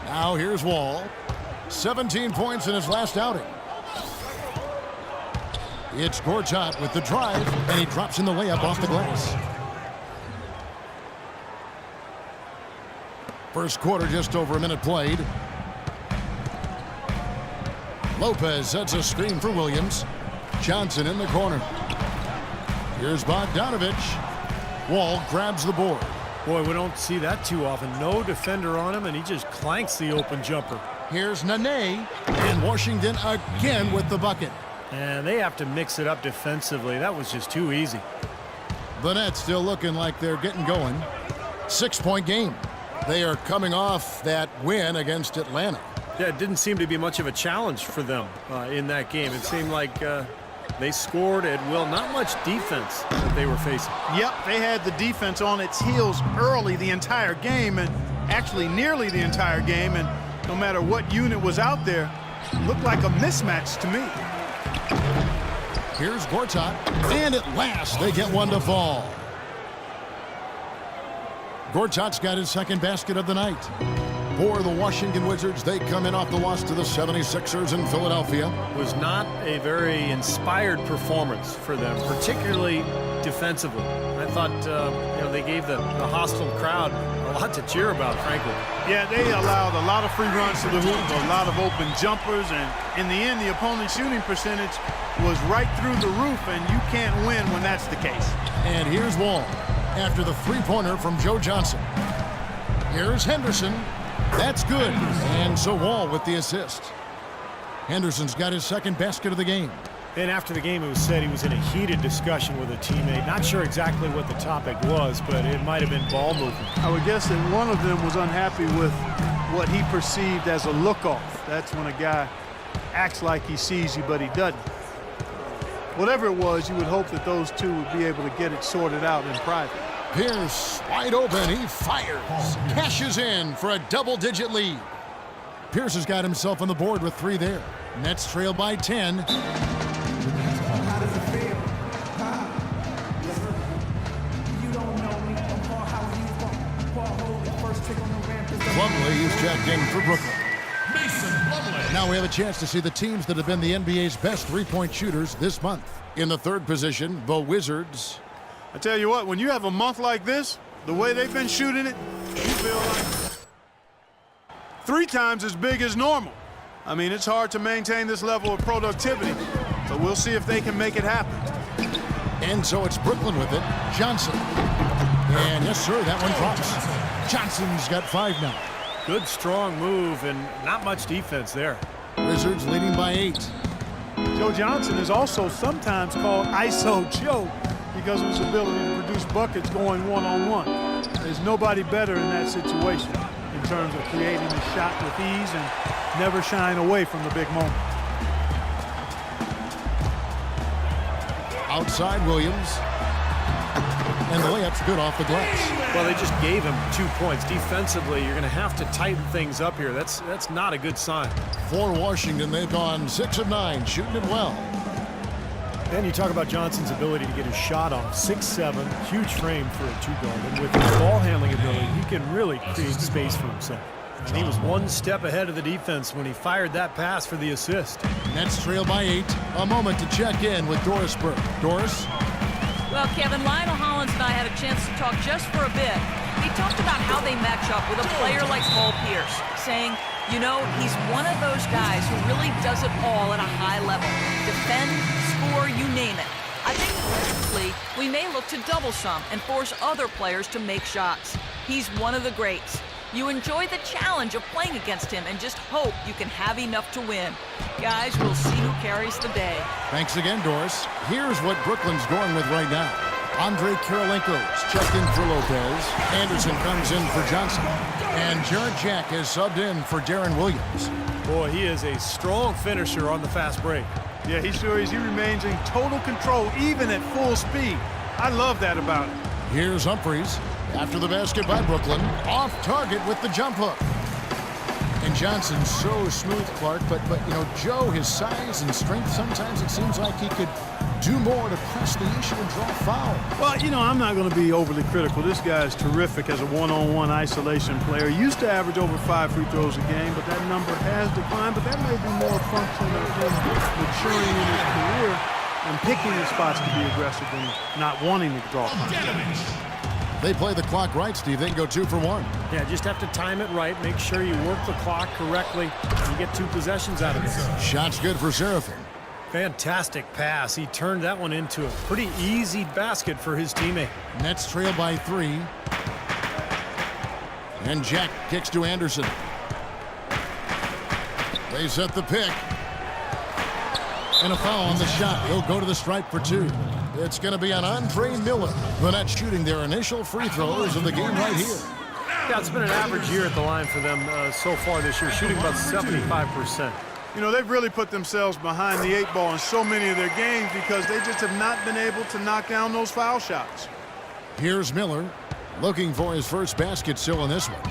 Now here's Wall. 17 points in his last outing. It's Gortat with the drive, and he drops in the layup off the glass. First quarter, just over a minute played. Lopez sets a screen for Williams. Johnson in the corner. Here's Bogdanovich. Wall grabs the board. Boy, we don't see that too often. No defender on him, and he just clanks the open jumper. Here's Nene, and Washington again with the bucket. And they have to mix it up defensively. That was just too easy. The Nets still looking like they're getting going. 6-point game. They are coming off that win against Atlanta. Yeah, it didn't seem to be much of a challenge for them in that game. It seemed like they scored at will. Not much defense that they were facing. Yep, they had the defense on its heels early the entire game, and actually nearly the entire game, and no matter what unit was out there, it looked like a mismatch to me. Here's Gortat, and at last they get one to fall. Gortat's got his second basket of the night. For the Washington Wizards, they come in off the loss to the 76ers in Philadelphia. It was not a very inspired performance for them, particularly defensively. I thought they gave the hostile crowd a lot to cheer about, frankly. Yeah, they allowed a lot of free runs to the hoop, a lot of open jumpers, and in the end, the opponent's shooting percentage was right through the roof, and you can't win when that's the case. And here's Wall after the three-pointer from Joe Johnson. Here's Henderson. That's good. And so Wall with the assist. Henderson's got his second basket of the game. And after the game, it was said he was in a heated discussion with a teammate. Not sure exactly what the topic was, but it might have been ball movement. I would guess that one of them was unhappy with what he perceived as a look-off. That's when a guy acts like he sees you, but he doesn't. Whatever it was, you would hope that those two would be able to get it sorted out in private. Pierce wide open. He fires. Cashes in for a double-digit lead. Pierce has got himself on the board with 3 there. Nets trail by 10. Plumlee is checked in for Brooklyn. Now we have a chance to see the teams that have been the NBA's best three-point shooters this month. In the third position, the Wizards. I tell you what, when you have a month like this, the way they've been shooting it, you feel like 3 times as big as normal. I mean, it's hard to maintain this level of productivity, but we'll see if they can make it happen. And so it's Brooklyn with it. Johnson. And yes, sir, that one drops. Johnson's got 5 now. Good, strong move, and not much defense there. Wizards leading by 8. Joe Johnson is also sometimes called ISO Joe because of his ability to produce buckets going one-on-one. There's nobody better in that situation in terms of creating a shot with ease and never shying away from the big moment. Outside Williams. And the layup's good off the glass. Well, they just gave him 2 points. Defensively, you're going to have to tighten things up here. That's not a good sign. For Washington, they've gone 6 of 9, shooting it well. And you talk about Johnson's ability to get his shot off. 6'7", huge frame for a 2-guard. And with his ball handling ability, he can really create space for himself. And he was 1 step ahead of the defense when he fired that pass for the assist. Nets trail by 8. A moment to check in with Doris Burke. Doris? Well, Kevin, Lionel Hollins and I had a chance to talk just for a bit. He talked about how they match up with a player like Paul Pierce, saying, you know, he's one of those guys who really does it all at a high level. Defend, score, you name it. I think politically, we may look to double some and force other players to make shots. He's one of the greats. You enjoy the challenge of playing against him and just hope you can have enough to win. Guys, we'll see who carries the day. Thanks again, Doris. Here's what Brooklyn's going with right now. Andre Kirilenko's checked in for Lopez. Anderson comes in for Johnson. And Jarrett Jack has subbed in for Darren Williams. Boy, he is a strong finisher on the fast break. Yeah, he sure is. He remains in total control, even at full speed. I love that about him. Here's Humphries. After the basket by Brooklyn, off target with the jump hook. And Johnson's so smooth, Clark, but you know, Joe, his size and strength, sometimes it seems like he could do more to press the issue and draw foul. Well, you know, I'm not going to be overly critical. This guy is terrific as a one-on-one isolation player. He used to average over 5 free throws a game, but that number has declined. But that may be more a function of him maturing in his career and picking his spots to be aggressive and not wanting to draw contact. They play the clock right, Steve. They can go 2 for 1. Yeah, just have to time it right. Make sure you work the clock correctly and you get 2 possessions out of this. Shot's good for Seraphin. Fantastic pass. He turned that one into a pretty easy basket for his teammate. Nets trail by 3. And Jack kicks to Anderson. They set the pick. And a foul on the shot. He'll go to the stripe for 2. It's going to be on Andre Miller. The Nets shooting their initial free throws of the game right here. Yeah, it's been an average year at the line for them so far this year, shooting about 75%. You know, they've really put themselves behind the 8 ball in so many of their games because they just have not been able to knock down those foul shots. Here's Miller looking for his first basket still in this one.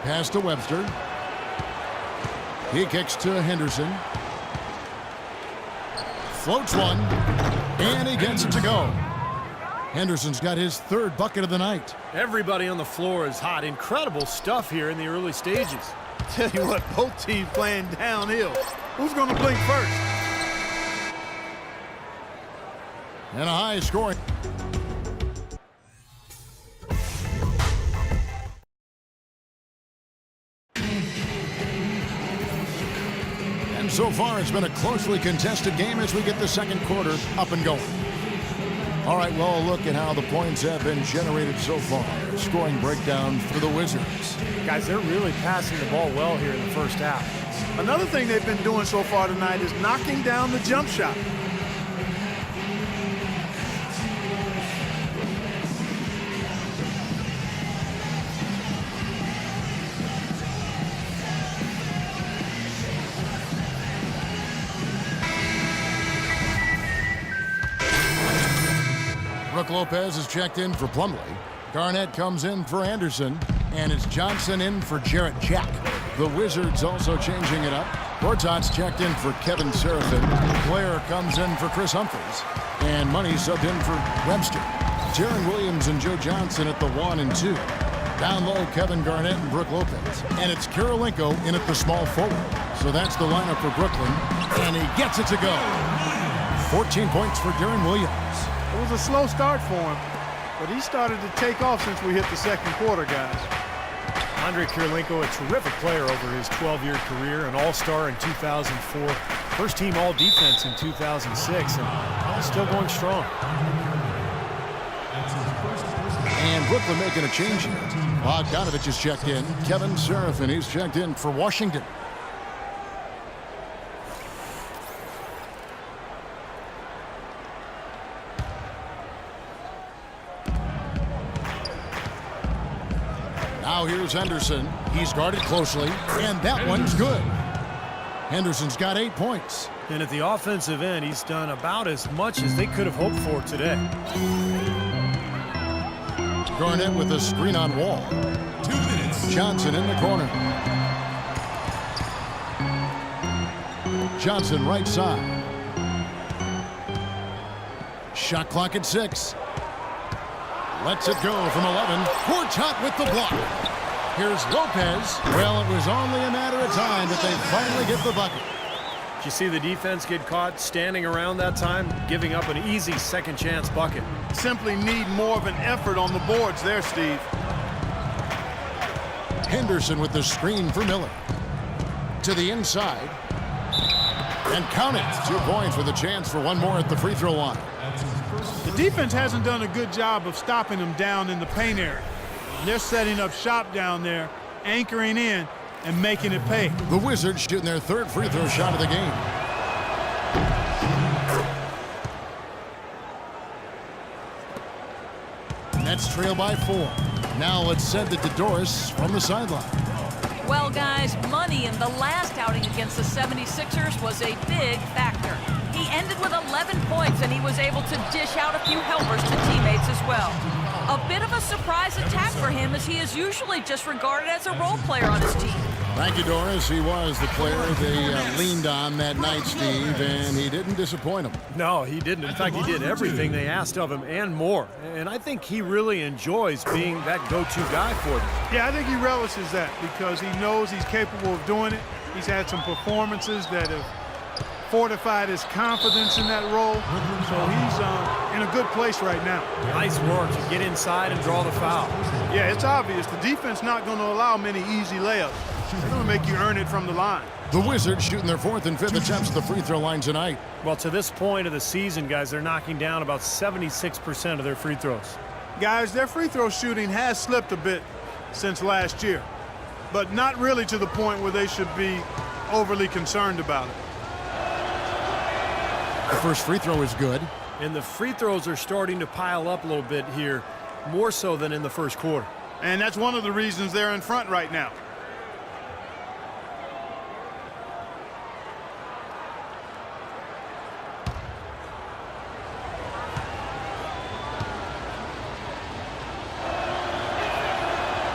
Pass to Webster. He kicks to Henderson. Floats one. And he gets it to go. Henderson's got his 3rd bucket of the night. Everybody on the floor is hot. Incredible stuff here in the early stages. Tell you what, both teams playing downhill. Who's going to blink first? And a high scoring. And so far, it's been a closely contested game as we get the second quarter up and going. All right, well, look at how the points have been generated so far. Scoring breakdown for the Wizards. Guys, they're really passing the ball well here in the first half. Another thing they've been doing so far tonight is knocking down the jump shot. Brook Lopez is checked in for Plumlee. Garnett comes in for Anderson. And it's Johnson in for Jarrett Jack. The Wizards also changing it up. Gortat's checked in for Kevin Seraphin. Blair comes in for Chris Humphries. And Money subbed in for Webster. Jaron Williams and Joe Johnson at the 1 and 2. Down low, Kevin Garnett and Brook Lopez. And it's Kirilenko in at the small forward. So that's the lineup for Brooklyn. And he gets it to go. 14 points for Jaron Williams. It was a slow start for him, but he started to take off since we hit the second quarter, guys. Andre Kirilenko, a terrific player over his 12-year career, an all-star in 2004, first-team all-defense in 2006, and he's still going strong. And Brooklyn making a change here. Bogdanovich is checked in. Kevin Seraphin, he's checked in for Washington. Now here's Henderson. He's guarded closely, and that one's good. Henderson's got 8 points. And at the offensive end, he's done about as much as they could have hoped for today. Garnett with a screen on Wall. 2 minutes. Johnson in the corner. Johnson right side. Shot clock at 6. Lets it go from 11. Gortat with the block. Here's Lopez. Well, it was only a matter of time that they finally get the bucket. Did you see the defense get caught standing around that time, giving up an easy second chance bucket? Simply need more of an effort on the boards there, Steve. Henderson with the screen for Miller. To the inside. And count it. 2 points with a chance for one more at the free throw line. The defense hasn't done a good job of stopping them down in the paint area. They're setting up shop down there, anchoring in, and making it pay. The Wizards shooting their 3rd free throw shot of the game. Nets trail by 4. Now let's send it to Doris from the sideline. Well, guys, Money in the last outing against the 76ers was a big factor. He ended with 11 points, and he was able to dish out a few helpers to teammates as well. A bit of a surprise attack for him, as he is usually just regarded as a role player on his team. Thank you, Doris. He was the player they leaned on that night, Steve, and he didn't disappoint them. No, he didn't. In fact, he did everything they asked of him and more. And I think he really enjoys being that go-to guy for them. Yeah, I think he relishes that because he knows he's capable of doing it. He's had some performances that have fortified his confidence in that role. So he's in a good place right now. Nice work to get inside and draw the foul. Yeah, it's obvious. The defense not going to allow many easy layups. They're going to make you earn it from the line. The Wizards shooting their 4th and 5th attempts at the free throw line tonight. Well, to this point of the season, guys, they're knocking down about 76% of their free throws. Guys, their free throw shooting has slipped a bit since last year, but not really to the point where they should be overly concerned about it. The first free throw is good. And the free throws are starting to pile up a little bit here, more so than in the first quarter. And that's one of the reasons they're in front right now.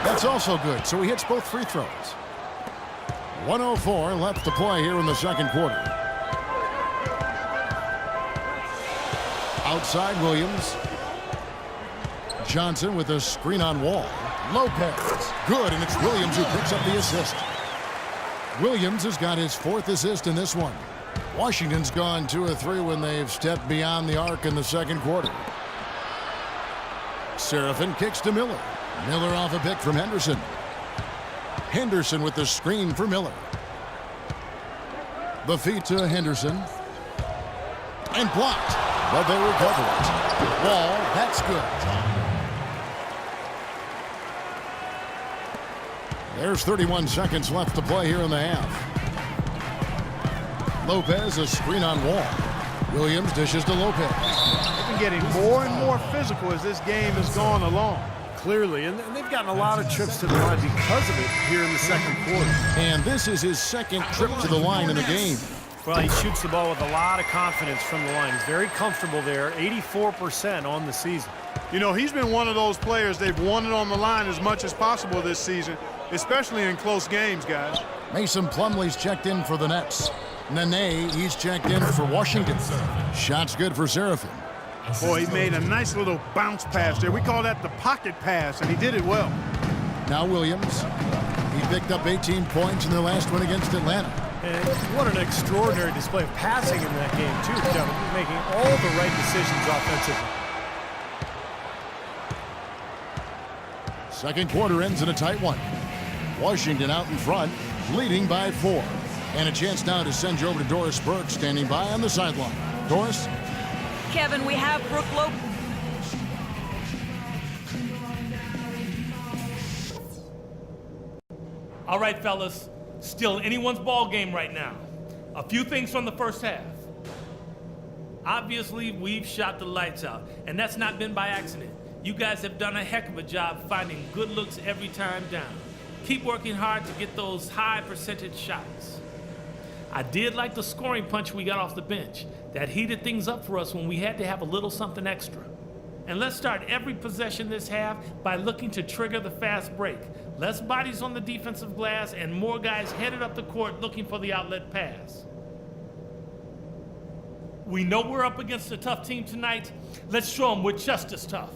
That's also good, so he hits both free throws. 1:04 left to play here in the second quarter. Outside Williams. Johnson with a screen on Wall. Lopez. Good, and it's Williams who picks up the assist. Williams has got his 4th assist in this one. Washington's gone 2 of 3 when they've stepped beyond the arc in the second quarter. Seraphin kicks to Miller. Miller off a pick from Henderson. Henderson with the screen for Miller. The feed to Henderson. And blocked, but they recover it. Wall, that's good. There's 31 seconds left to play here in the half. Lopez, a screen on Wall. Williams dishes to Lopez. They've been getting more and more physical as this game has gone along. Clearly, and they've gotten a lot of trips to the line because of it here in the second quarter. And this is his 2nd trip to the line in the game. Well, he shoots the ball with a lot of confidence from the line. He's very comfortable there, 84% on the season. You know, he's been one of those players they've wanted on the line as much as possible this season, especially in close games, guys. Mason Plumlee's checked in for the Nets. Nene, he's checked in for Washington. Shot's good for Seraphin. Boy, he made a nice little bounce pass there. We call that the pocket pass, and he did it well. Now Williams. He picked up 18 points in their last win against Atlanta. And what an extraordinary display of passing in that game, too, Kevin. Making all the right decisions offensively. Second quarter ends in a tight one. Washington out in front, leading by 4. And a chance now to send you over to Doris Burke, standing by on the sideline. Doris? Kevin, we have Brooke Lopez. All right, fellas, still anyone's ball game right now. A few things from the first half. Obviously, we've shot the lights out, and that's not been by accident. You guys have done a heck of a job finding good looks every time down. Keep working hard to get those high percentage shots. I did like the scoring punch we got off the bench. That heated things up for us when we had to have a little something extra. And let's start every possession this half by looking to trigger the fast break. Less bodies on the defensive glass and more guys headed up the court looking for the outlet pass. We know we're up against a tough team tonight. Let's show them we're just as tough.